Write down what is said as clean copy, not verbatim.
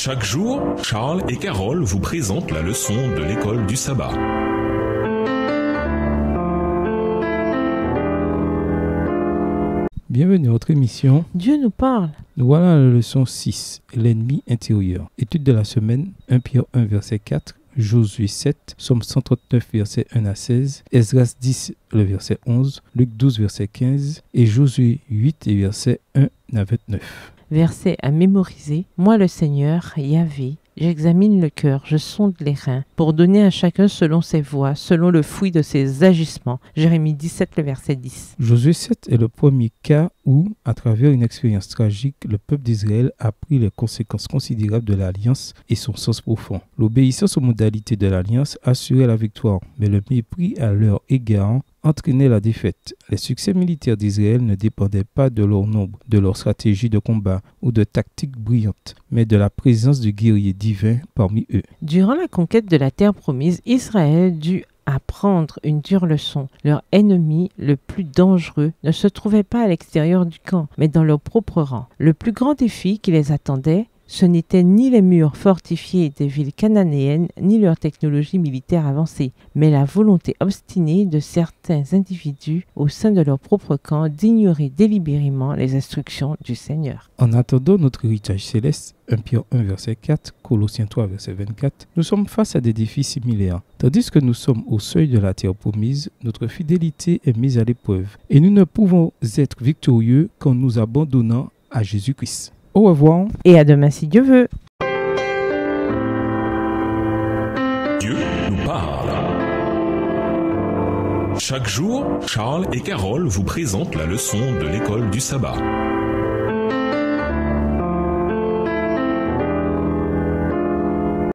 Chaque jour, Charles et Carole vous présentent la leçon de l'école du sabbat. Bienvenue à notre émission. Dieu nous parle. Nous voilà à la leçon 6, l'ennemi intérieur. Étude de la semaine, 1 Pierre 1, verset 4, Josué 7, Somme 139, verset 1 à 16, Esdras 10, le verset 11, Luc 12, verset 15 et Josué 8, et verset 1 à 29. Verset à mémoriser. Moi le Seigneur, Yahvé, j'examine le cœur, je sonde les reins, pour donner à chacun selon ses voies, selon le fruit de ses agissements. Jérémie 17, le verset 10. Josué 7 est le premier cas où, à travers une expérience tragique, le peuple d'Israël a pris les conséquences considérables de l'alliance et son sens profond. L'obéissance aux modalités de l'alliance assurait la victoire, mais le mépris à leur égard entraînait la défaite. Les succès militaires d'Israël ne dépendaient pas de leur nombre, de leur stratégie de combat ou de tactiques brillantes, mais de la présence du guerrier divin parmi eux. Durant la conquête de la terre promise, Israël dut apprendre une dure leçon. Leur ennemi le plus dangereux ne se trouvait pas à l'extérieur du camp, mais dans leur propre rang. Le plus grand défi qui les attendait, ce n'étaient ni les murs fortifiés des villes cananéennes, ni leur technologie militaire avancée, mais la volonté obstinée de certains individus au sein de leur propre camp d'ignorer délibérément les instructions du Seigneur. En attendant notre héritage céleste, 1 Pierre 1, verset 4, Colossiens 3, verset 24, nous sommes face à des défis similaires. Tandis que nous sommes au seuil de la terre promise, notre fidélité est mise à l'épreuve. Et nous ne pouvons être victorieux qu'en nous abandonnant à Jésus-Christ. Au revoir. Et à demain si Dieu veut. Dieu nous parle. Chaque jour, Charles et Carole vous présentent la leçon de l'école du sabbat.